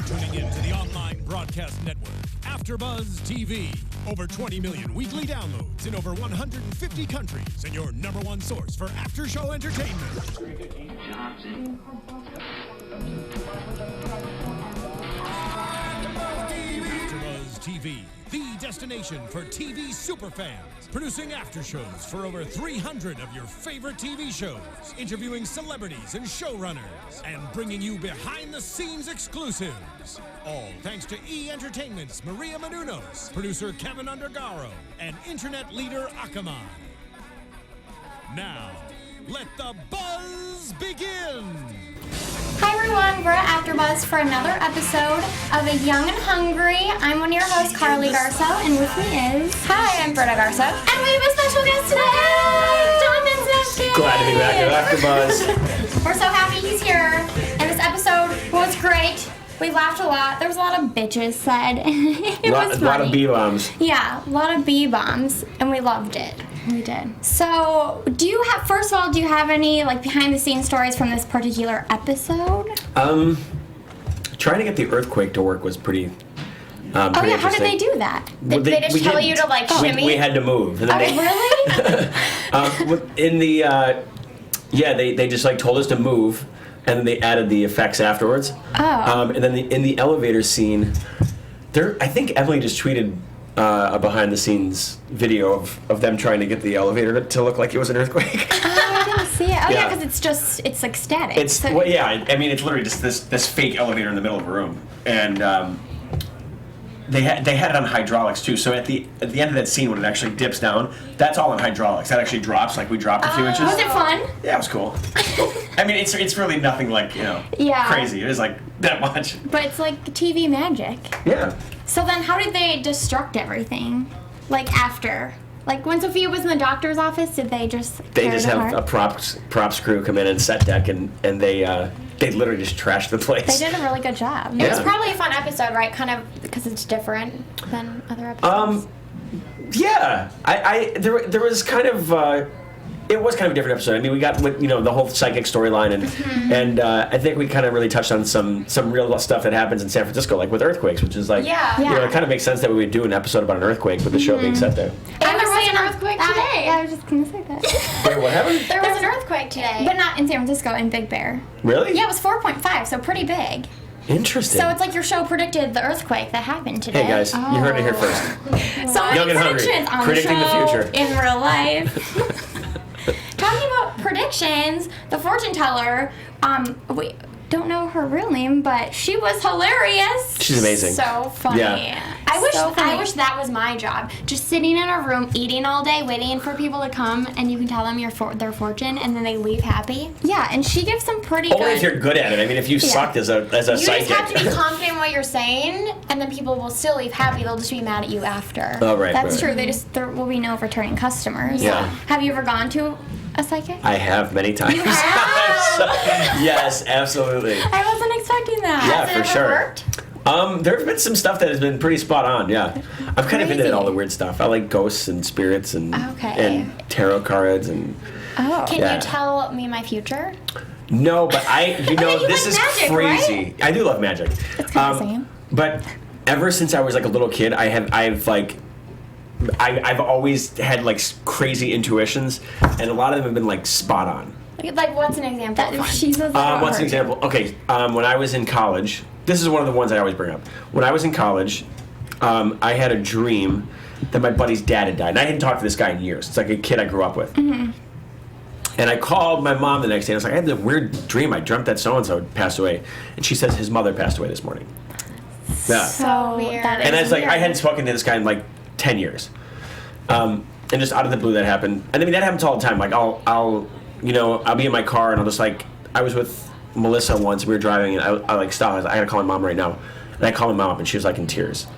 tuning in to the online broadcast network, AFTERBUZZ TV. Over 20 million weekly downloads in over 150 countries, and your number one source for after-show entertainment. AFTERBUZZ TV, the destination for TV superfans. Producing aftershows for over 300 of your favorite TV shows, interviewing celebrities and showrunners, and bringing you behind-the-scenes exclusives. All thanks to E! Entertainment's Maria Menounos, producer Kevin Undergaro, and internet leader Akamai. Now, let the buzz begin! Hi everyone, we're at AFTERBUZZ for another episode of A Young and Hungry. I'm one of your hosts, Carli Garsow, and with me is... Hi, I'm Britta Garsow. And we have a special guest today, Jonathan Sadowski. Glad to be back at AFTERBUZZ. We're so happy he's here, and this episode was great. We laughed a lot. There was a lot of bitches said. It was funny. A lot of B-bombs. Yeah, a lot of B-bombs, and we loved it. We did. So, first of all, do you have any, behind-the-scenes stories from this particular episode? Trying to get the earthquake to work was pretty how did they do that? Well, they just tell you to, shimmy? We had to move. And then Really? they just, told us to move, and then they added the effects afterwards. Oh. And then in the elevator scene, I think Emily just tweeted a behind-the-scenes video of them trying to get the elevator to look like it was an earthquake. I didn't see it. Oh, yeah, because it's like static. It's literally just this fake elevator in the middle of a room, and they had it on hydraulics too. So at the end of that scene when it actually dips down, that's all on hydraulics. That actually drops, we dropped a few inches. Was it fun? Yeah, it was cool. I mean, it's really nothing crazy. It is that much. But it's like TV magic. Yeah. So then how did they destruct everything? After? When Sophia was in the doctor's office, did they just They just have a props crew come in and set deck, and they literally just trashed the place. They did a really good job. Yeah. It was probably a fun episode, right? Kind of because it's different than other episodes. Yeah. There was kind of it was kind of a different episode. I mean, we got the whole psychic storyline, and I think we kind of really touched on some real stuff that happens in San Francisco, with earthquakes, which is it kind of makes sense that we would do an episode about an earthquake with the show being set there. And there was an earthquake today. I was just gonna say that. Wait, what happened? There was an earthquake today. But not in San Francisco, in Big Bear. Really? Yeah, it was 4.5, so pretty big. Interesting. So it's your show predicted the earthquake that happened today. Hey guys, you heard it here first. So Young many and Hungry, predictions on predicting the show, the future. in real life. Talking about predictions, the fortune teller, we don't know her real name, but she was hilarious. She's amazing. So funny. Yeah. I wish that was my job. Just sitting in a room, eating all day, waiting for people to come, and you can tell them their fortune, and then they leave happy. Yeah, and she gives some pretty good... Only if you're good at it. I mean, if you sucked as a psychic. You just have to be confident in what you're saying, and then people will still leave happy. They'll just be mad at you after. Oh, right. That's true. There will be no returning customers. Yeah. Have you ever gone to a psychic? I have many times. You have? Yes, absolutely. I wasn't expecting that. Yeah, Has it for ever sure. worked? There's been some stuff that has been pretty spot on, yeah. I'm kind of Crazy. into all the weird stuff. I like ghosts and spirits and tarot cards and... Oh. Can you tell me my future? No, but you this is like magic, crazy. right? I do love magic. It's kind of the same. But ever since I was a little kid, I've always had crazy intuitions, and a lot of them have been spot on. What's an example? of one? She says What's an example? Okay, when I was in college, this is one of the ones I always bring up. When I was in college, I had a dream that my buddy's dad had died, and I hadn't talked to this guy in years. It's a kid I grew up with. Mm-hmm. And I called my mom the next day, and I was like, I had this weird dream. I dreamt that so-and-so had passed away. And she says his mother passed away this morning. Yeah. So weird. that is And I was weird. I hadn't spoken to this guy in 10 years. And just out of the blue that happened. And I mean, that happens all the time. I'll be in my car and I'll just I was with Melissa once, we were driving, and I stopped. I gotta call my mom right now. And I called my mom, and she was in tears.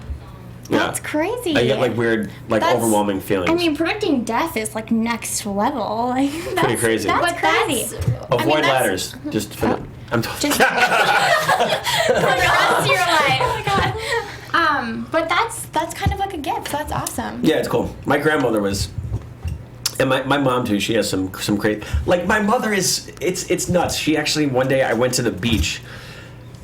Yeah. That's crazy. I get weird, overwhelming feelings. I mean, predicting death is next level. Pretty crazy. That's crazy. Avoid ladders. Just for the... I'm talking... For the rest of your life. Oh my god. But that's kind of like a gift. So that's awesome. Yeah, it's cool. My grandmother was... And my mom too. She has some crazy. My mother is. It's nuts. She actually one day I went to the beach,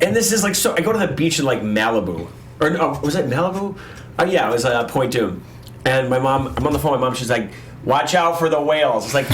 And this is like so. I go to the beach in like Malibu, or no, was it Malibu? Oh yeah, it was Point Dume. And my mom, I'm on the phone with my mom. She's like, "Watch out for the whales." It's like,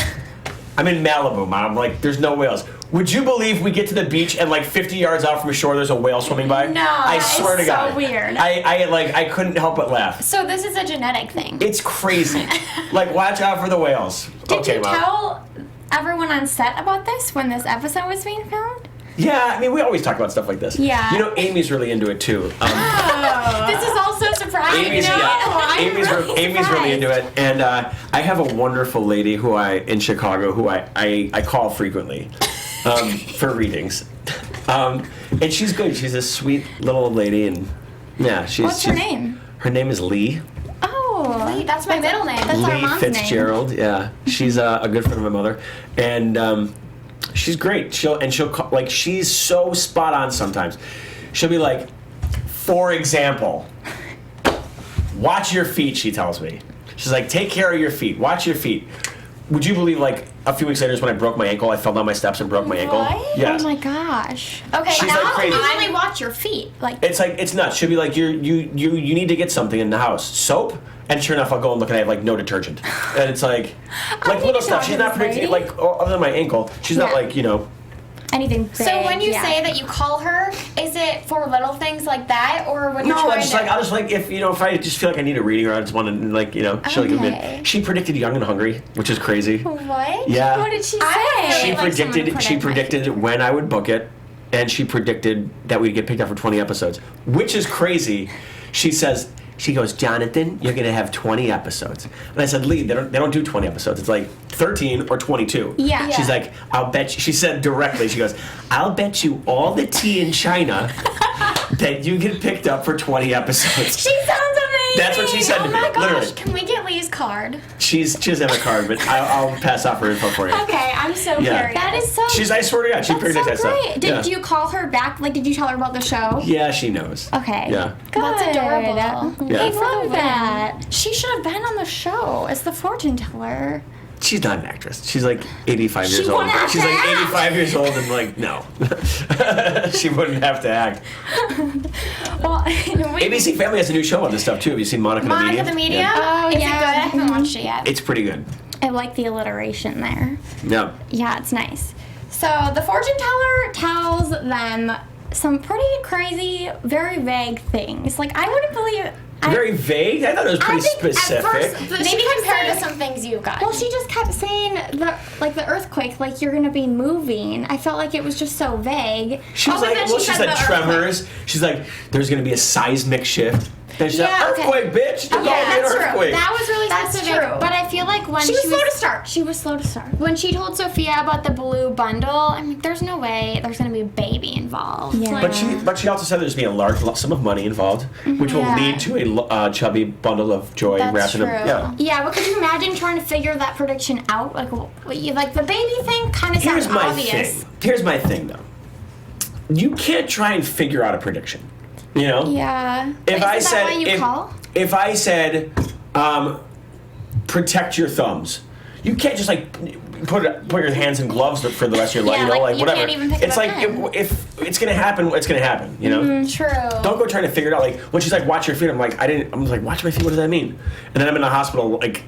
I'm in Malibu, Mom. Like, there's no whales. Would you believe we get to the beach and like 50 yards out from shore, there's a whale swimming by? No, I swear to God. so weird. I couldn't help but laugh. So this is a genetic thing. It's crazy. Like, watch out for the whales. Did okay, you Mom. tell everyone on set about this when this episode was being filmed? Yeah, I mean, we always talk about stuff like this. Yeah. You know, Amy's really into it too. This is also surprising. Amy's, Amy's really into it, and I have a wonderful lady in Chicago who I call frequently for readings, and she's good. She's a sweet little old lady, and yeah, What's her name? Her name is Lee. Oh, Lee, that's my middle name. That's our Lee mom's Fitzgerald. Yeah, she's a good friend of my mother, and she's great. She'll call, like, she's so spot on sometimes. She'll be like, for example, watch your feet, she tells me. She's like, take care of your feet. Watch your feet. Would you believe, like, a few weeks later is when I broke my ankle, I fell down my steps and broke my ankle? What? Yeah. Oh my gosh. Okay, She's now like crazy. you only watch your feet. Like, It's like, it's nuts. She'll be like, you need to get something in the house. Soap? And sure enough, I'll go and look and I have like no detergent. And it's like need little to stuff. talk She's to not this predicting, lady. like, other than my ankle, she's not Yeah. like, Anything big. so when you yeah. say that you call her, is it for little things like that, or when you're No, trying I just to? like, I'll just like, if I just feel like I need a reading or I just want to, like, she'll like, Okay. she predicted Young and Hungry, which is crazy. What? Yeah. What did she say? I She like someone to predicted predict my when I would book it, and she predicted that we'd get picked up for 20 episodes, which is crazy. She goes, Jonathan, you're gonna have 20 episodes. And I said, Lee, they don't do 20 episodes. It's like 13 or 22. Yeah. She's like, I'll bet you, she said directly, she goes, I'll bet you all the tea in China that you get picked up for 20 episodes. She sounds amazing. That's what she said Oh to my me, gosh! literally. Can we get Lee's card? She doesn't have a card, but I'll pass off her info for you. Okay, I'm so Yeah. curious. That is so. I swear to God, she That's predicted so that stuff. great. Did you call her back? Like, did you tell her about the show? Yeah, she knows. Okay. Yeah. Good. That's adorable. Yeah. I for the love win. that. She should have been on the show as the fortune teller. She's not an actress. She's like 85 years She old. wouldn't have She's to like act. 85 years old and like, no. She wouldn't have to act. Well, ABC Family has a new show on this stuff too. Have you seen Monica the Medium? Monica the Medium? Yeah. Oh, Is yeah. it good? I haven't watched it yet. It's pretty good. I like the alliteration there. Yeah. Yeah, it's nice. So the fortune teller tells them some pretty crazy, very vague things. Like, I wouldn't believe. Very vague. I thought it was pretty think at specific. first- Maybe She kept compared to saying- some things you've got. Well, she just kept saying the earthquake, like you're gonna be moving. I felt like it was just so vague. She was Oh, but like, then well, she said the tremors. She's like, there's going to be a seismic shift. Then she said, Yeah, okay. earthquake, bitch. There's Okay, going to be an that's true. earthquake. that was really That's specific. true. But I feel like when She was slow to start. She was slow to start. when she told Sophia about the blue bundle, I mean, there's no way there's gonna be a baby involved. Yeah. Like, But she also said there's going to be a large sum of money involved, which will Yeah. lead to a chubby bundle of joy That's wrapped in a true. yeah. Yeah, but could you imagine trying to figure that prediction out? Like the baby thing kind of sounds Here's my obvious. thing. Here's my thing, though. You can't try and figure out a prediction. You know? Yeah. If I Isn't said, that why you call? if I said, protect your thumbs, you can't just like put your hands in gloves for the rest of your life. Yeah, You know, like, like you whatever. can't even pick It's up a like pen. if it's gonna happen, it's gonna happen. You know. true. Don't go trying to figure it out. Like when she's like, "Watch your feet," I'm like, I'm like, "Watch my feet." What does that mean? And then I'm in the hospital, like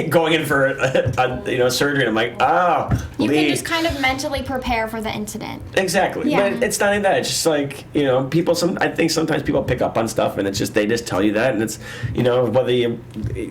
going in for a surgery. And I'm like, "Oh, You Lee." can just kind of mentally prepare for the incident. Exactly. Yeah. But it's not even that. It's just like, people, I think sometimes people pick up on stuff and they just tell you that. And it's, whether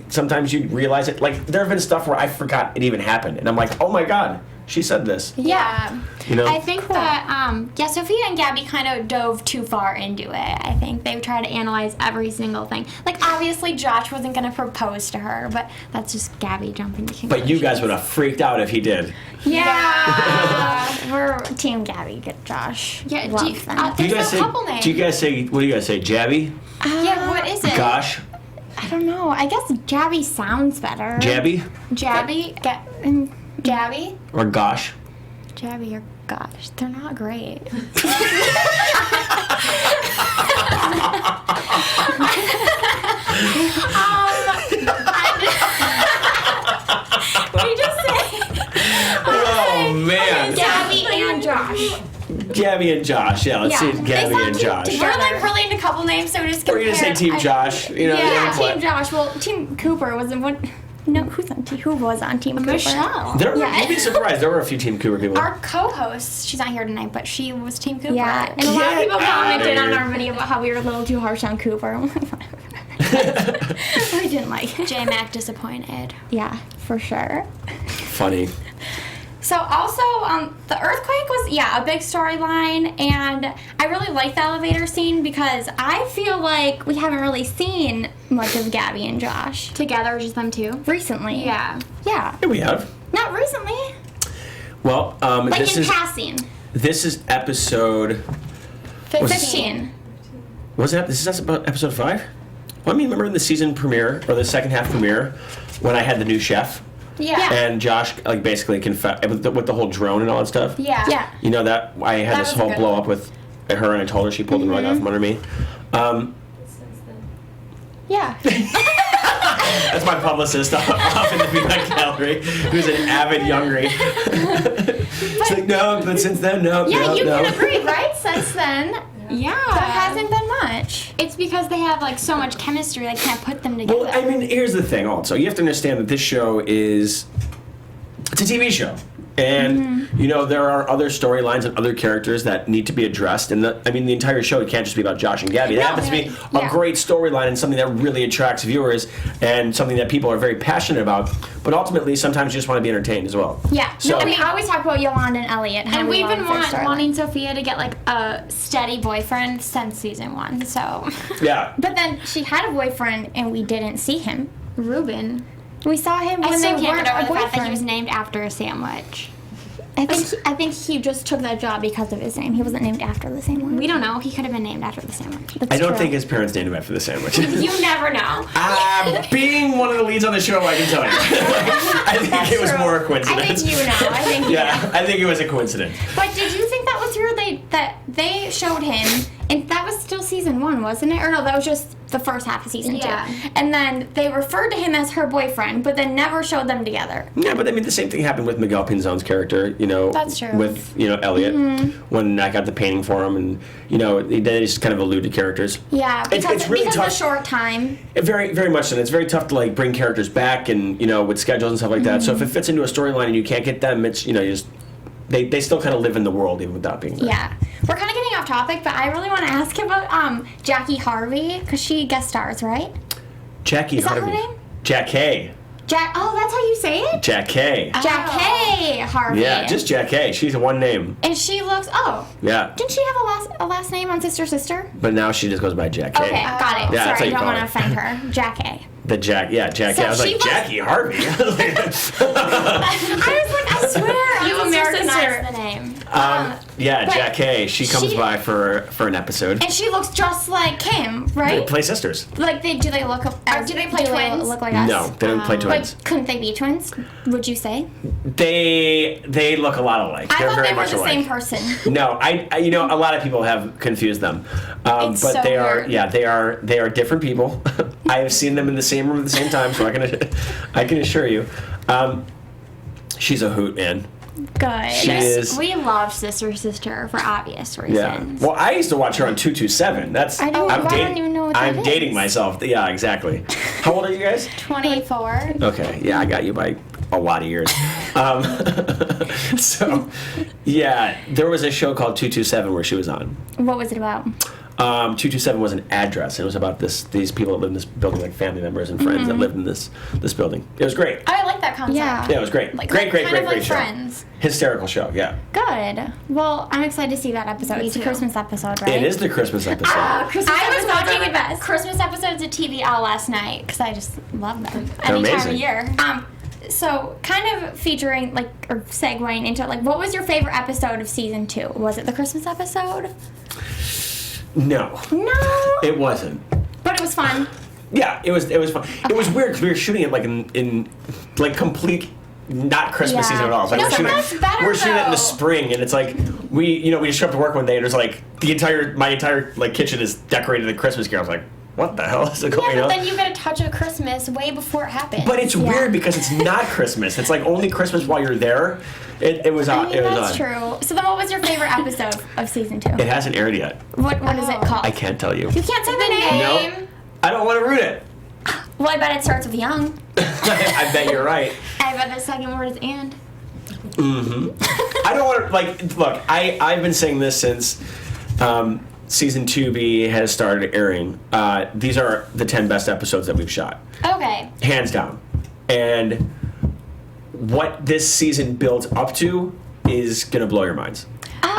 sometimes you realize it. Like, there have been stuff where I forgot it even happened. And I'm like, oh my God, she said this. Yeah. I think that, Sophia and Gabi kind of dove too far into it. I think they tried to analyze every single thing. Like, obviously, Josh wasn't going to propose to her, but that's just Gabi jumping to conclusions. But you guys would have freaked out if he did. Yeah. We're Team Gabi, good Josh. Yeah, Love them. Do you There's guys a say, couple names. do you guys say, what do you guys say, Jabby? Yeah, what is it? Gosh? I don't know. I guess Jabby sounds better. Jabby? Jabby? Jabby? Or gosh? Jabby or gosh, they're not great. We just say Oh, man. Gabby and Josh. Gabby and Josh. Yeah, let's see Gabby and Josh. We're like really into couple names, so we just compare. We're gonna say Team Josh. You know, Team Josh. Well, Team Cooper wasn't what. No, who was on Team Cooper? Michelle. You'd be surprised. There were a few Team Cooper people. Our co-host, she's not here tonight, but she was Team Cooper. Yeah, and a lot of people commented on our video about how we were a little too harsh on Cooper. I didn't like it. J-Mac disappointed. Yeah, for sure. Funny. So also, the earthquake was, a big storyline, and I really like the elevator scene because I feel like we haven't really seen much of Gabby and Josh. Together, just them two? Recently. Yeah. Yeah. Yeah, we have. Not recently. Well, Like this in is passing. this is episode. 15. Was it? This is about episode 5. Well, I mean, remember in the season premiere or the second half premiere when I had the new chef? Yeah. And Josh, like, basically confessed with the whole drone and all that stuff. Yeah. Yeah. You know that I had That this was a whole good blow one. up with her, and I told her she pulled the rug out from under me. Yeah. That's my publicist off in the Peanut Gallery, who's an avid Youngry. It's like, no, but since then, no. Yeah, no, you no. can agree, right? Since then, Yeah. there hasn't been much. It's because they have like so much chemistry, they can't put them together. Well, I mean, here's the thing also. You have to understand that this show it's a TV show. And, you know, there are other storylines and other characters that need to be addressed. And, the entire show can't just be about Josh and Gabby. It happens to be a great storyline and something that really attracts viewers and something that people are very passionate about. But ultimately, sometimes you just want to be entertained as well. Yeah. So, No, we always talk about Yolanda and Elliot. And we've been wanting Sophia to get like a steady boyfriend since season 1, so. yeah. But then she had a boyfriend and we didn't see him. Ruben. We saw him I when still they can't weren't get over a the fact that he was boyfriend. named after a sandwich. I think he just took that job because of his name. He wasn't named after the same one. We don't know. He could have been named after the sandwich. That's I don't true. think his parents named him after the sandwich. You never know. Being one of the leads on the show, I can tell you. I think it was true. more a I coincidence. think you know. I think you know. Yeah, I think it was a coincidence. But did you think that was weird that they showed him, and that was still season 1, wasn't it? Or no, that was just the first half of season 2. Yeah. And then they referred to him as her boyfriend, but then never showed them together. Yeah, but I mean, the same thing happened with Miguel Pinzon's character, you know. That's true. With, you know, Elliot, when I got the painting for him, and, you know, they just kind of allude to characters. Yeah, It's really because tough. of the short time. Very, very much so. And it's very tough to, like, bring characters back and, you know, with schedules and stuff like that. So if it fits into a storyline and you can't get them, it's, you know, you just... They still kind of live in the world even without being there. Yeah. We're kind of getting off topic, but I really want to ask about Jackie Harvey, because she guest stars, right? Jackie Is that Harvey. her name? Jack Hay. Oh, that's how you say it? Jack Hay. Jack Hay Harvey. Yeah, just Jack Hay. She's a one name. And she looks, Yeah. didn't she have a last name on Sister Sister? But now she just goes by Jack Hay. Okay, got it. Yeah, that's how Sorry, you I don't call want to her. offend her. Jack Hay. Jack So Hay. I was she like, was- Jackie Harvey. I was like, I swear, You I'm Americanized Americanized the name. Yeah, But Jack Hay. She comes she- by for an episode. And she looks just like Kim, They right? play sisters. Like, do they look as, do they play twins? look like us? No, they don't play twins. But couldn't they be twins? Would you say? They look a lot alike. I They're thought very they were much the alike. same person. No, I you know, a lot of people have confused them, It's but so they are weird. they are different people. I have seen them in the same room at the same time, so I can assure you, she's a hoot, man. Good. She is. We love Sister Sister for obvious reasons. Yeah. Well, I used to watch her on 227. That's I don't- I'm I don't even know what that I'm is. dating myself. Yeah, exactly. How old are you guys? 24. Okay, yeah, I got you by a lot of years. So, yeah, there was a show called 227 where she was on. What was it about? 227 was an address. It was about these people that lived in this building, like family members and friends that lived in this building. It was great. I like that concept. Yeah. Yeah, it was great. Like, Great kind of like show. Friends. Hysterical show, yeah. Good. Well, I'm excited to see that episode. Me It's a too. Christmas episode, right? It is the Christmas episode. Christmas I was episodes watching are the best. Christmas episodes of TV all last night because I just love them. They're Any time amazing. of year. So, kind of featuring, like, or segueing into, like, what was your favorite episode of season 2? Was it the Christmas episode? No, No. it wasn't. But it was fun. Yeah, it was fun. It was weird because we were shooting it like in like complete not Christmas Yeah. season at all. It's like No, we're shooting, that's better, we're shooting it in the though. spring, and it's like we just show up to work one day and there's like my entire like kitchen is decorated in Christmas carols. Like, what the hell is it going Yeah, on? but then you get a touch of Christmas way before it happens. But it's weird because it's not Christmas. It's like only Christmas while you're there. It was odd. It was That's odd. true. So then what was your favorite episode of season 2? It hasn't aired yet. What is it called? I can't tell you. You can't say the name. No, I don't want to ruin it. Well, I bet it starts with young. I bet you're right. I bet the second word is and. I don't want to, like, look, I've been saying this since season 2B has started airing. These are the 10 best episodes that we've shot. Okay. Hands down. And what this season builds up to is going to blow your minds. We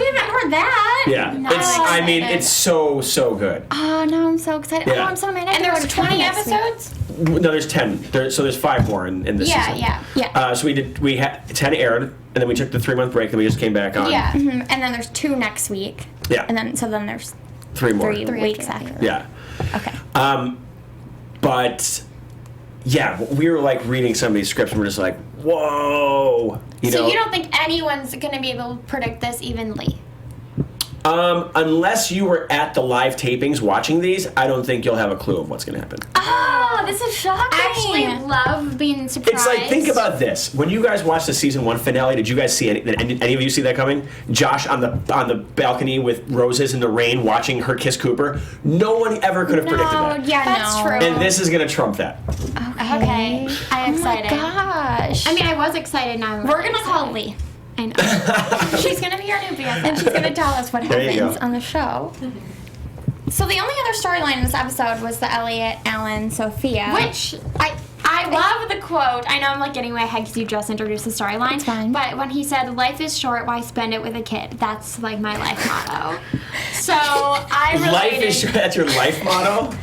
haven't heard that. Yeah. No, I mean, excited. it's so good. Oh, no, I'm so excited. Yeah. Oh, I'm so mad. And there's 20 episodes? No, there's 10. So there's 5 more in this season. Yeah. So we had 10 aired, and then we took the 3-month break, and we just came back on. Yeah. And then there's 2 next week. Yeah. And then there's 3 more. 3 Three weeks after after. Yeah. Okay. But yeah, we were like reading some of these scripts, and we're just like, whoa. So you don't think anyone's going to be able to predict this evenly? Unless you were at the live tapings watching these, I don't think you'll have a clue of what's going to happen. Oh, this is shocking. I actually love being surprised. It's like, think about this. When you guys watched the season 1 finale, did you guys see any of you see that coming? Josh on the balcony with roses in the rain watching her kiss Cooper. No one ever could have predicted that. Yeah, That's no. true. And this is going to trump that. Okay. I'm excited. Oh my gosh. I mean, I was excited, now I'm we're really gonna call excited. Lee. I know. She's going to be our new BFF. And she's gonna tell us what There you happens go. on the show. So the only other storyline in this episode was the Elliot, Alan, Sophia. Which, I love the quote. I know I'm like getting my head because you just introduced the storyline. It's fine. But when he said, "Life is short, why spend it with a kid?" That's like my life motto. So I related. Life is short. That's your life motto?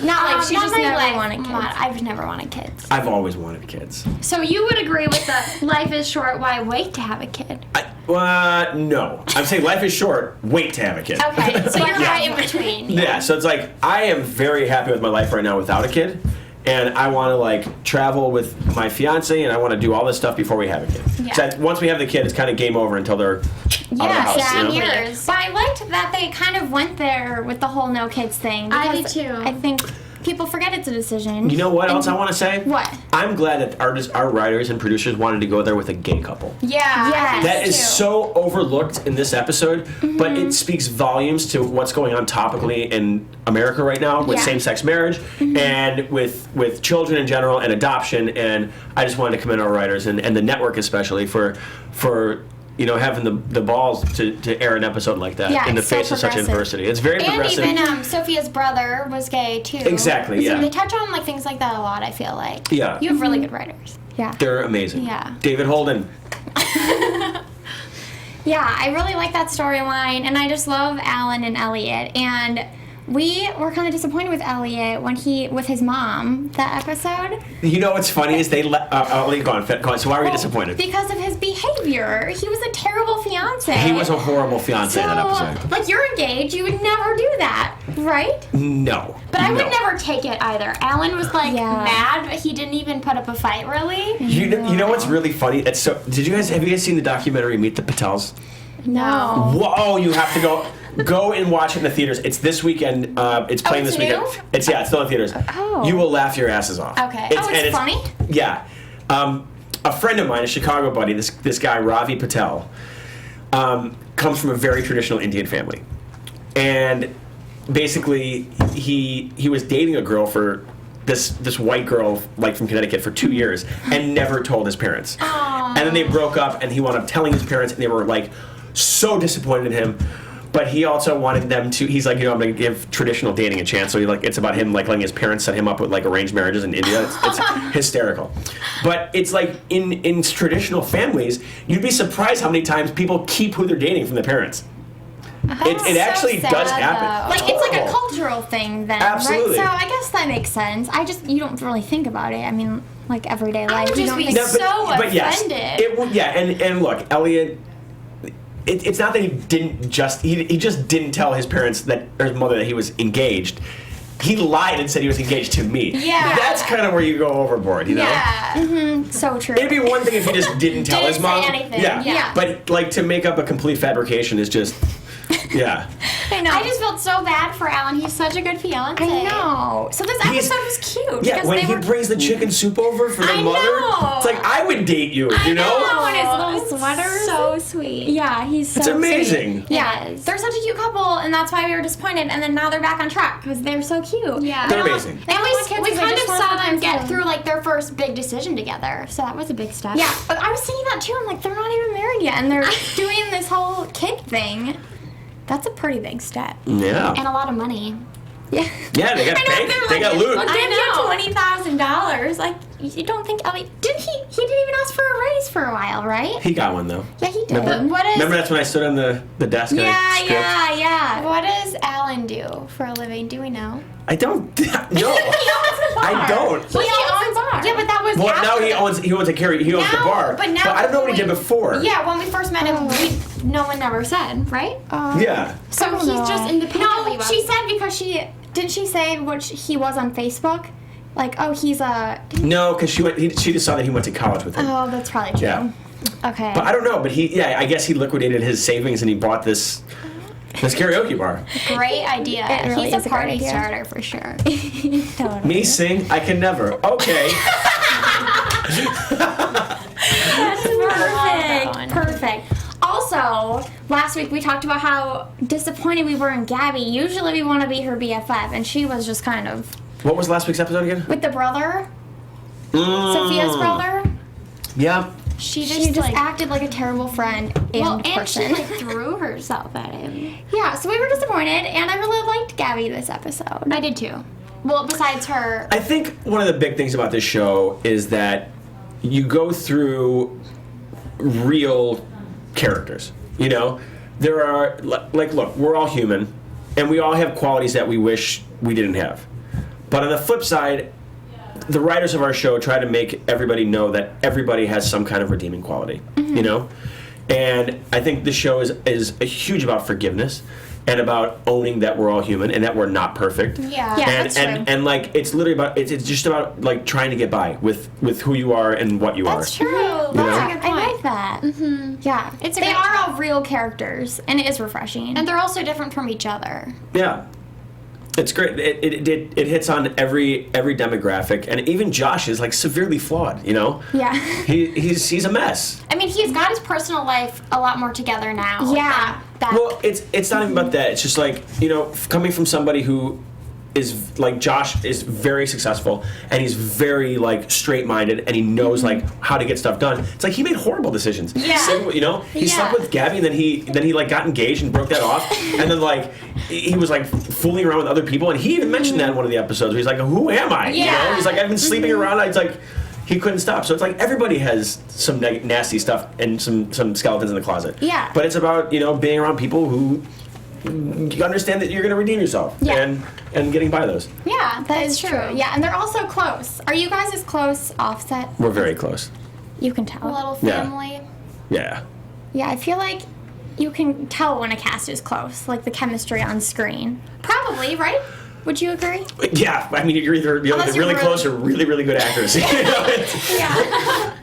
not like she not just my never life wanted kids. motto. I've never wanted kids. I've always wanted kids. So you would agree with the "life is short, why wait to have a kid"? No. I'm saying life is short. Wait to have a kid. Okay, so you're Yeah. right in between. Yeah, so it's like I am very happy with my life right now without a kid, and I want to like travel with my fiance, and I want to do all this stuff before we have a kid. Yeah. So once we have the kid, it's kind of game over until they're out of the house. Yeah, you know? years. But I liked that they kind of went there with the whole no kids thing. I because do too. I think people forget it's a decision. You know what else I want to say? What? I'm glad that our writers and producers wanted to go there with a gay couple. Yeah. Yes. That is too. so overlooked in this episode, but it speaks volumes to what's going on topically in America right now with Yeah. same-sex marriage and with children in general and adoption. And I just wanted to commend our writers and the network especially for having the balls to air an episode like that Yeah, in the it's so face of such progressive. adversity. It's very And progressive. even Sophia's brother was gay too. Exactly, So yeah. they touch on like things like that a lot. I feel like. Yeah. You have really good writers. Yeah. They're amazing. Yeah. David Holden. Yeah, I really like that storyline, and I just love Alan and Elliot. And we were kind of disappointed with Elliot when with his mom, that episode. You know what's funny is they let. Go on. So why were you disappointed? Because of his behavior. He was a terrible fiance. He was a horrible fiance so, in that episode. like, you're engaged, you would never do that, right? No. But I would No. never take it either. Alan was like Yeah. mad, but he didn't even put up a fight really. You know what's really funny? It's so. Have you guys seen the documentary Meet the Patels? No. Whoa! You have to go and watch it in the theaters. It's this weekend. It's playing it's this weekend. new? It's still in theaters. Oh. You will laugh your asses off. Okay. It's funny? Yeah. A friend of mine, a Chicago buddy, this guy Ravi Patel, comes from a very traditional Indian family, and basically he was dating a girl for this white girl like from Connecticut for 2 years and never told his parents. Aww. And then they broke up, and he wound up telling his parents, and they were like so disappointed in him. But he also wanted them to. He's like, I'm going to give traditional dating a chance. So it's about him like letting his parents set him up with like arranged marriages in India. It's hysterical. But it's like in traditional families, you'd be surprised how many times people keep who they're dating from their parents. It so actually sad, does happen. though. Like, it's like a Horrible. cultural thing then, Absolutely. right? So I guess that makes sense. You don't really think about it. I mean, like everyday life. would you just don't be think so yes, offended. and look, Elliot. It's not that he just didn't tell his parents or his mother that he was engaged. He lied and said he was engaged to me. Yeah. That's kind of where you go overboard, you know? Yeah. so true. It'd be one thing if he just didn't tell Didn't his mom. say anything. Yeah. Yeah. But like to make up a complete fabrication is just Yeah. I know. I just felt so bad for Alan. He's such a good fiance. I know. So this episode was cute. Yeah, because when they he were... brings the chicken soup over for the I mother, know. it's like, I would date you, you know? Oh, and his little sweater. So sweet. Yeah, he's so It's amazing. sweet. Yeah, It is. they're such a cute couple, and that's why we were disappointed. And then now they're back on track because they're so cute. Yeah. They're amazing. They And don't want kids we because they kind of just want saw some them time get to- through like their first big decision together. So that was a big step. Yeah, but I was thinking that too. I'm like, they're not even married yet, and they're doing this whole kid thing. That's a pretty big step. Yeah. And a lot of money. Yeah. Yeah, they got I know, bank. they're They got like, loot. We'll I give know. you $20,000. Like, you don't think Elliot... Didn't he? He didn't even ask for a raise for a while, right? He got one, though. Yeah, he did. Remember? What is Remember that's when I stood on the desk and I Yeah, stripped? yeah. what does Alan do for a living? Do we know? I don't. No. I don't. He owns a bar. Yeah, but that was Well, after now he the- owns the bar. But now I don't know what he did before. Yeah, when we first met him, no one ever said, right? Yeah. So don't he's know. just independently. No, she said because she... Didn't she say what he was on Facebook? Like, oh, he's a... No, because she just saw that he went to college with him. Oh, that's probably true. Yeah. Okay. But I don't know. But I guess he liquidated his savings and he bought this karaoke bar. Great idea. It really He's is a a great party idea. starter for sure. Totally. Me sing? I can never. Okay. Perfect. Perfect. Also, last week we talked about how disappointed we were in Gabby. Usually we want to be her BFF, and she was just kind of... What was last week's episode again? With the brother, Sophia's brother, Yeah. She she just like, acted like a terrible friend and well, and person. she like threw herself at him. Yeah, so we were disappointed, and I really liked Gabby this episode. I did too. Well, besides her, I think one of the big things about this show is that you go through real characters. You know, there are like, look, we're all human, and we all have qualities that we wish we didn't have. But on the flip side, the writers of our show try to make everybody know that everybody has some kind of redeeming quality. You know, and I think this show is huge about forgiveness and about owning that we're all human and that we're not perfect. yeah. Yeah. and, that's and, true. and like it's literally about it's just about like trying to get by with who you are and what you That's are. true. That's know? a good point. I like that. Yeah, It's a they great are show. all real characters, and it is refreshing. And they're also different from each other. Yeah, it's great. It hits on every demographic, and even Josh is like severely flawed. You know, yeah. he's a mess. I mean, he's got his personal life a lot more together now. Yeah. That Well, it's not even about that. It's just like, you know, coming from somebody who is like Josh is very successful and he's very like straight-minded and he knows like how to get stuff done. It's like he made horrible decisions. Yeah. You know, he slept with Gabby and then he like got engaged and broke that off and then like he was like fooling around with other people and he even mentioned that in one of the episodes where he's like, who am I? You know, Yeah. he's like, I've been sleeping around. It's like he couldn't stop. So it's like everybody has some nasty stuff and some skeletons in the closet. Yeah. But it's about, you know, being around people who you understand that you're going to redeem yourself and getting by those. Yeah, That is that's true. Yeah, and they're also close. Are you guys as close offset? We're very close. You can tell. A little Yeah. family. Yeah. Yeah, I feel like you can tell when a cast is close, like the chemistry on screen. Probably, right? Would you agree? Yeah. I mean, you're either Unless really you're close or really, really good actors. You know, Yeah.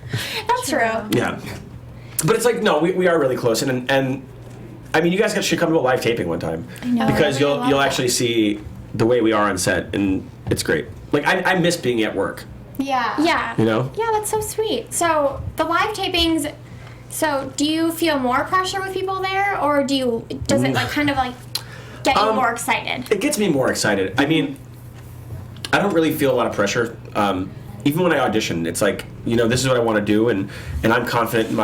That's true. yeah. But it's like, no, we are really close. And I mean, you guys should come to a live taping one time. I know. Because I really love you'll that. actually see the way we are on set, and it's great. Like, I miss being at work, Yeah. Yeah. you know? Yeah, that's so sweet. So the live tapings. So do you feel more pressure with people there, or does it like kind of like get you more excited? It gets me more excited. I mean, I don't really feel a lot of pressure. Even when I audition, it's like, you know, this is what I want to do, and I'm confident in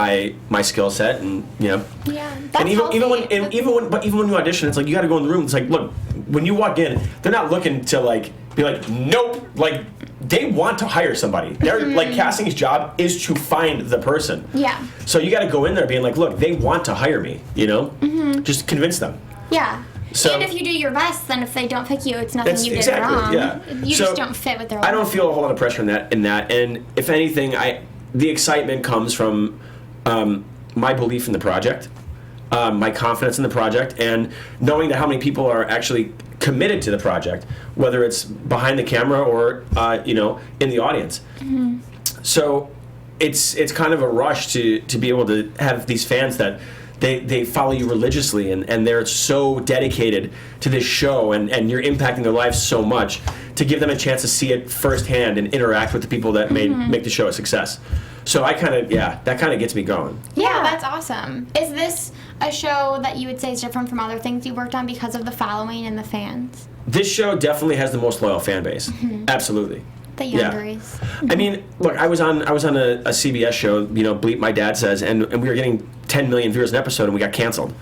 my skill set, and you know. Yeah. And even when you audition, it's like you got to go in the room. It's like, look, when you walk in, they're not looking to like be like, nope, like they want to hire somebody. They're like casting's job is to find the person. Yeah. So you got to go in there being like, look, they want to hire me. You know, just convince them. Yeah. So- and if you do your best, then if they don't pick you, it's nothing That's you did exactly wrong. yeah. You So, just don't fit with their I don't feel a whole lot of pressure in that. And if anything, the excitement comes from my belief in the project, my confidence in the project, and knowing that how many people are actually committed to the project, whether it's behind the camera or you know, in the audience. So it's kind of a rush to be able to have these fans that they follow you religiously, and they're so dedicated to this show, and you're impacting their lives so much, to give them a chance to see it firsthand and interact with the people that make the show a success. So that kind of gets me going. Yeah, that's awesome. Is this a show that you would say is different from other things you worked on because of the following and the fans? This show definitely has the most loyal fan base. Absolutely. The youngers. I mean, look, I was on a CBS show, Bleep My Dad Says, and we were getting 10 million viewers an episode, and we got canceled.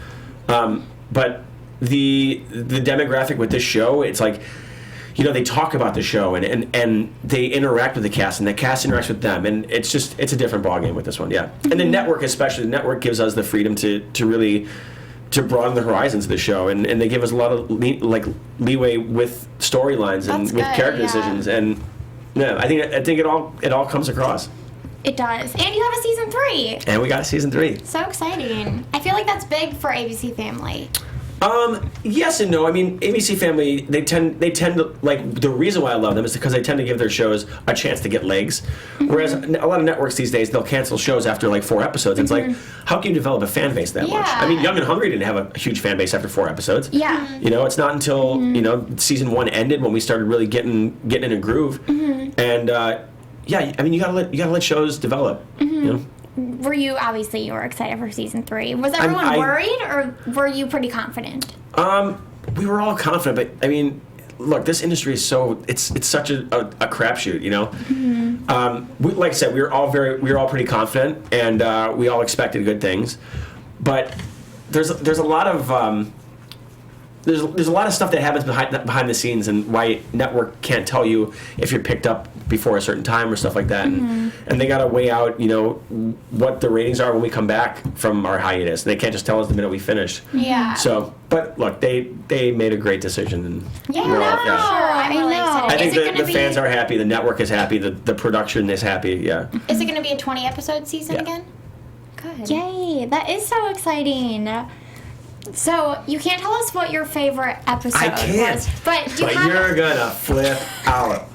But the demographic with this show, it's like, they talk about the show, and they interact with the cast, and the cast interacts with them, and it's a different ballgame with this one, yeah. And the network, especially, the network gives us the freedom to really broaden the horizons of the show, and they give us a lot of leeway with storylines and with character decisions, and I think it all comes across. It does. And you have a season 3. And we got a season 3. So exciting. I feel like that's big for ABC Family. Yes and no. I mean, ABC Family, they tend to, the reason why I love them is because they tend to give their shows a chance to get legs. Whereas a lot of networks these days, they'll cancel shows after 4 episodes. It's like, how can you develop a fan base that much? I mean, Young and Hungry didn't have a huge fan base after 4 episodes. Yeah. It's not until, season 1 ended when we started really getting in a groove. And, I mean, you gotta let shows develop, Were you excited for season 3? Was everyone worried, or were you pretty confident? We were all confident, but I mean, look, this industry is it's such a crapshoot, like I said, we were all pretty confident, and we all expected good things, but there's a lot of there's a lot of stuff that happens behind the scenes, and why network can't tell you if you're picked up before a certain time or stuff like that, and they got to weigh out what the ratings are when we come back from our hiatus. They can't just tell us the minute we finish. Yeah. So, but look, they made a great decision, and sure. I'm really excited. I think the fans are happy, the network is happy, the production is happy. Yeah. Is it going to be a 20 episode season again? Good. Yay! That is so exciting. So you can't tell us what your favorite episode was, but you're gonna flip out.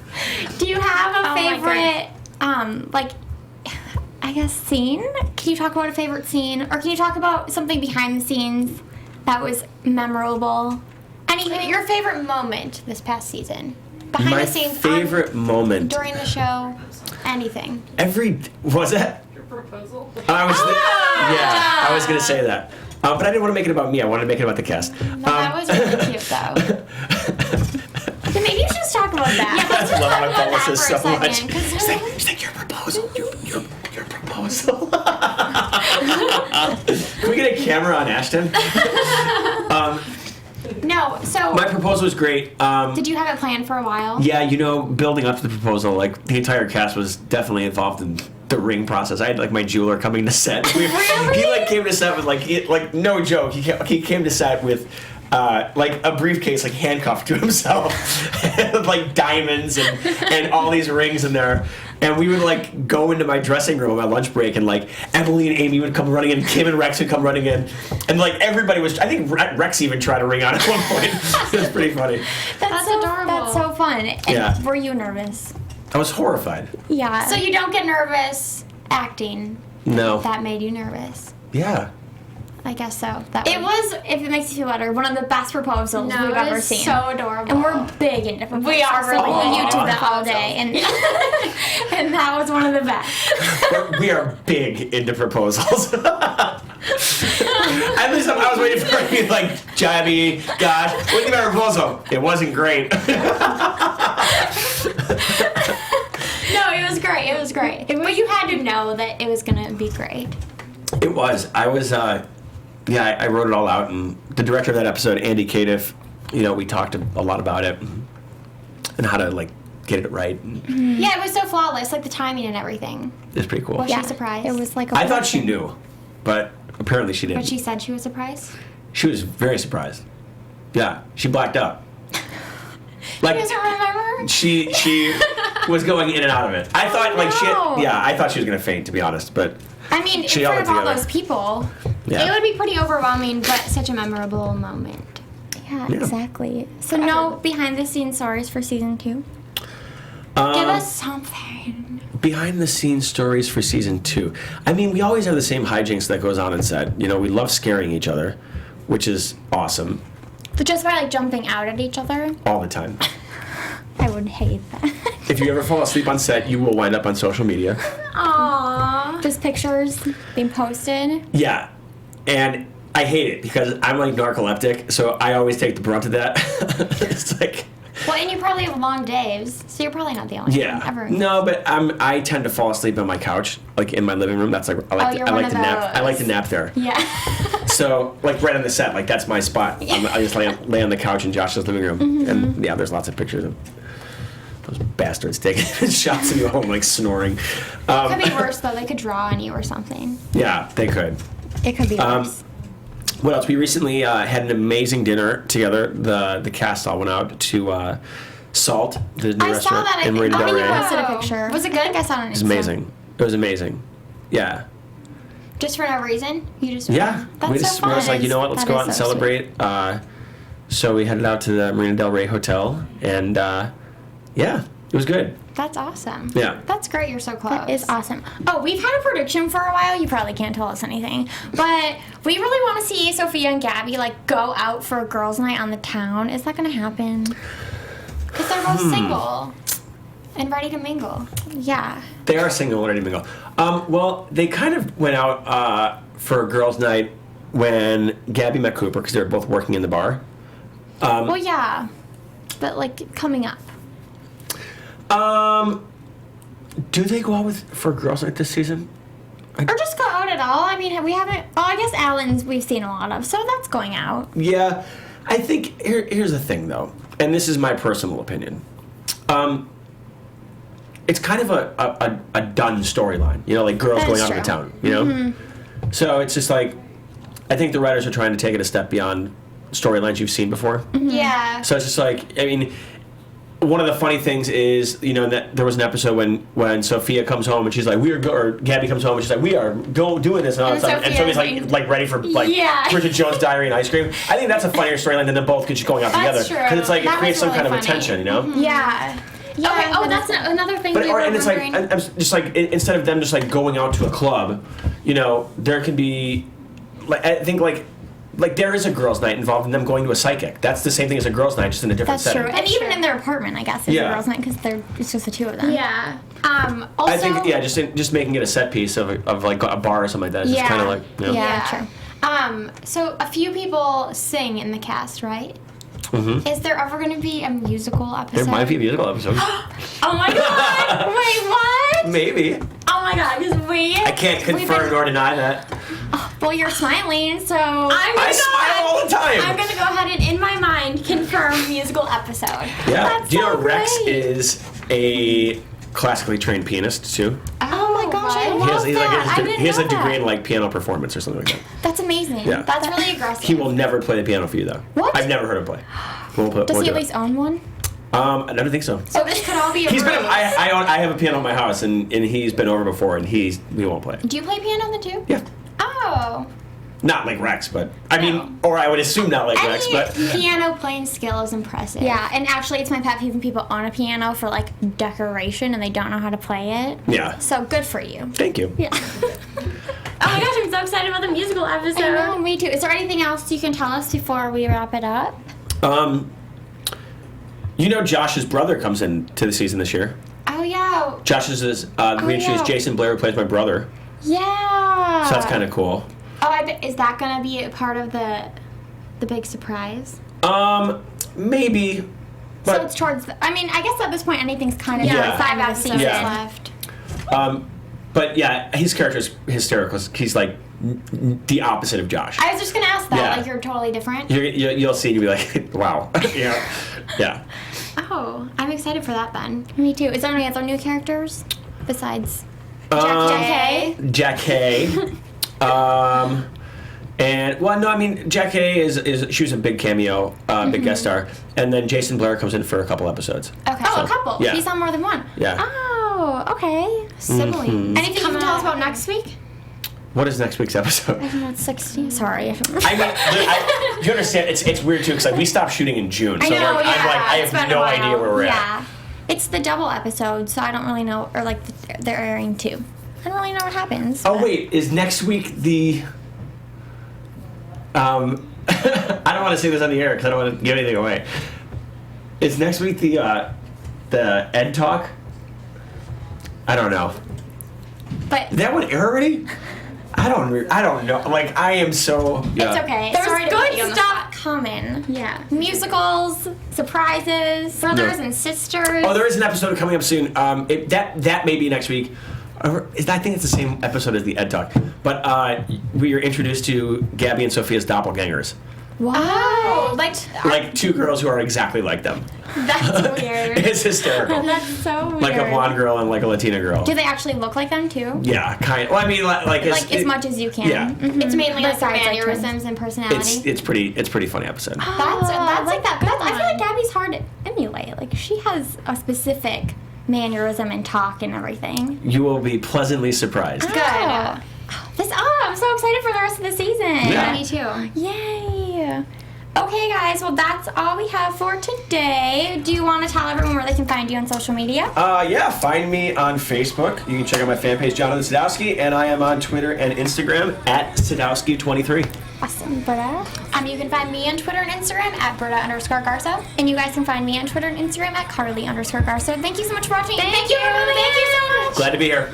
Do you have a favorite, I guess, scene? Can you talk about a favorite scene, or can you talk about something behind the scenes that was memorable? Anything, your favorite moment this past season, behind the scenes, favorite moment during the show, anything. Was that Your proposal? I was gonna say that. But I didn't want to make it about me. I wanted to make it about the cast. No, that was really cute, though. Yeah, maybe you should just talk about that. Yeah, let's just love talk my about that publicist for a so much. second. 'Cause She's like, your proposal. Your proposal. Can we get a camera on Ashton? no, so My proposal was great. did you have it planned for a while? Yeah, building up to the proposal, the entire cast was definitely involved in the ring process. I had my jeweler coming to set. He came to set with no joke. He came to set with a briefcase handcuffed to himself, with diamonds and all these rings in there. And we would go into my dressing room on my lunch break, and Emily and Amy would come running in, Kim and Rex would come running in, and everybody was. I think Rex even tried a ring on at one point. It was pretty funny. That's adorable. That's so fun. And were you nervous? I was horrified. Yeah. So you don't get nervous acting? No. That made you nervous? Yeah. I guess so. It was, if it makes you feel better, one of the best proposals we've ever seen. So adorable. And we're big into proposals. We are really we big into YouTube that all proposals. day, and that was one of the best. We are big into proposals. At least I was waiting for you, Gabi, gosh, what do you think about our proposal? It wasn't great. No, it was great. It was great. But you had to know that it was going to be great. It was. I was, I wrote it all out, and the director of that episode, Andy Cadiff, we talked a lot about it and how to, get it right. Yeah, it was so flawless, the timing and everything. It was pretty cool. Was she surprised? It was I thought she knew, but apparently she didn't. But she said she was surprised? She was very surprised. Yeah, she blacked out. She doesn't remember? She was going in and out of it. I thought I thought she was gonna faint, to be honest, but I mean, in she held front it of all together. those people, Yeah. it would be pretty overwhelming, but such a memorable moment. Yeah, exactly. So no behind the scenes stories for season 2? Give us something. behind the scenes stories for season 2. I mean, we always have the same hijinks that goes on in set. You know, we love scaring each other, which is awesome. But just by like jumping out at each other? All the time. I would hate that. If you ever fall asleep on set, you will wind up on social media. Aww. Just pictures being posted? Yeah. And I hate it because I'm like narcoleptic, so I always take the brunt of that. It's like... Well, and you probably have long days, so you're probably not the only one. Everyone. No, but I tend to fall asleep on my couch, like in my living room. That's like I like to nap. I like to nap there. Yeah. So like right on the set, like that's my spot. I just lay on the couch in Josh's living room, and yeah, there's lots of pictures of those bastards taking shots of you home, like snoring. It could be worse though. They could draw on you or something. Yeah, they could. It could be worse. What else? We recently had an amazing dinner together. The cast all went out to Salt, the new restaurant in Marina Del Rey. I posted a picture. Was it good? I think I saw it on Instagram. It was amazing. It was amazing. Yeah. Just for no reason? You just Yeah. That's we so just fun. were just like, you know what? Let's That go is out and so celebrate. So we headed out to the Marina Del Rey Hotel, and yeah, it was good. That's awesome. Yeah. That's great. You're so close. That is awesome. Oh, we've had a prediction for a while. You probably can't tell us anything. But we really want to see Sophia and Gabi, like, go out for a girls' night on the town. Is that going to happen? Because they're both single and ready to mingle. Yeah. They are single and ready to mingle. Well, they kind of went out for a girls' night when Gabi met Cooper, because they were both working in the bar. Well, yeah. But, like, coming up. Do they go out for a girls' night this season? Or just go out at all. I mean, we haven't... Oh, I guess Alan's we've seen a lot of, so that's going out. Yeah. I think, here's the thing, though, and this is my personal opinion. It's kind of a done storyline, you know, like girls That going is out of the true. town, you know? So it's just like, I think the writers are trying to take it a step beyond storylines you've seen before. Yeah. So it's just like, I mean, one of the funny things is, you know, that there was an episode when Sophia comes home and she's like, or Gabi comes home and she's like, we are doing this and all that stuff. And Sophia's like ready for Bridget Jones' Diary and ice cream. I think that's a funnier storyline than them both just going out together. That's true. Because it's like, That it creates was some kind really of funny. attention, you know? Yeah. Yeah. Okay, oh, that's another thing. But, we were and it's like, remembering. I'm just like, instead of them just like going out to a club, you know, there can be, like, I think like there is a girls' night involved in them going to a psychic. That's the same thing as a girls' night, just in a different That's setting. true. And even in their apartment, I guess, is a girls' night because it's just the two of them. Yeah. Also, I think, yeah, just making it a set piece of like a bar or something like that. It's just kind of like, you know. Yeah, true. So a few people sing in the cast, right? Mm-hmm. Is there ever going to be a musical episode? There might be a musical episode. Oh my god! Wait, what? Maybe. Oh my god, because I can't confirm nor deny that. Well, you're smiling, so... I smile all the time. I'm going to go ahead and, in my mind, confirm musical episode. Yeah. That's Do you know so Rex great. is a classically trained pianist too? Oh my gosh, I love that. He has a degree in like piano performance or something like that. That's amazing. Yeah. That's really aggressive. He will never play the piano for you though. What? I've never heard him play. Does he at least own one? I don't think so. So this could all be a He's been. ruse. I have a piano in my house, and he's been over before, and he won't play. Do you play piano then too? Yeah. Oh. Not like Rex, but I mean, or I would assume not like Rex, but Piano playing skill is impressive. Yeah, and actually it's my pet peeve when people own a piano for like decoration and they don't know how to play it. yeah. So good for you. Thank you. Yeah. Oh my gosh, I'm so excited about the musical episode. I know, me too. Is there anything else you can tell us before we wrap it up? You know, Josh's brother comes in to the season this year. Oh yeah. Josh's is we introduced yeah. Jason Blair, who plays my brother. Yeah. So that's kind of cool. Oh, is that gonna be a part of the big surprise? Maybe. But, So it's towards the, I mean, I guess at this point anything's kind of Yeah. 5 of episodes Yeah. left. but yeah, his character's hysterical. He's like the opposite of Josh. I was just gonna ask that. Yeah. Like you're totally different. You'll see and you'll be like, wow. Yeah. Oh, I'm excited for that then. Me too. Is there any other new characters besides Jack Jack Hay. And well, no, I mean Jack Hay is she was a big cameo, big guest star, and then Jason Blair comes in for a couple episodes. Okay. Oh, a couple. Yeah. He's on more than one. Yeah. Oh, okay. Siblings. Anything you can tell us about next week? What is next week's episode? That's 16. Sorry. I mean, you understand? It's weird too because like we stopped shooting in June, so I know, like, yeah, I it's have been a no idea while. where we're Yeah. at. it's the double episode, so I don't really know, or like they're airing two. I don't really know what happens. Oh wait, is next week the? I don't want to say this on the air because I don't want to give anything away. Is next week the Ed Talk? I don't know. But Did that one air already? I don't know. Like I am so. Yeah. It's okay. there's Sorry to put you good on the stuff spot. coming. Yeah. Musicals, surprises. Brothers No. and sisters. Oh, there is an episode coming up soon. That may be next week. I think it's the same episode as the Ed Talk. But we are introduced to Gabi and Sophia's doppelgangers. Wow. Oh, Like two girls who are exactly like them. That's weird. It's hysterical. That's so weird. Like a blonde girl and like a Latina girl. Do they actually look like them too? Yeah, kind of. Well, I mean, like As much as you can. Yeah. Mhm. It's mainly like Besides, like, mannerisms and personality. It's pretty funny episode. That's like that. good I feel like one. Gabby's hard to emulate. Like she has a specific mannerism and talk and everything. You will be pleasantly surprised. Good. I'm so excited for the rest of the season. Yeah. Me too. Yay. Okay, guys. Well, that's all we have for today. Do you want to tell everyone where they can find you on social media? Yeah, find me on Facebook. You can check out my fan page, Jonathan Sadowski, and I am on Twitter and Instagram at Sadowski23. Awesome. Britta? You can find me on Twitter and Instagram at Britta_Garsow. And you guys can find me on Twitter and Instagram at Carli_Garsow. Thank you so much for watching. Thank you. Thank you so much. Glad to be here.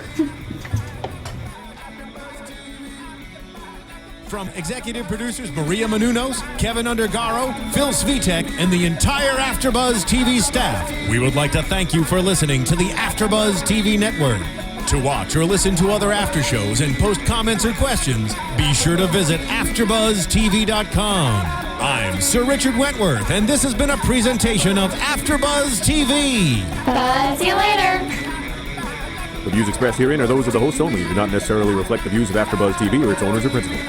From executive producers Maria Menounos, Kevin Undergaro, Phil Svitek, and the entire AfterBuzz TV staff, we would like to thank you for listening to the AfterBuzz TV network. To watch or listen to other after shows and post comments or questions, be sure to visit AfterBuzzTV.com. I'm Sir Richard Wentworth, and this has been a presentation of AfterBuzz TV. See you later. The views expressed herein are those of the hosts only and do not necessarily reflect the views of AfterBuzz TV or its owners or principals.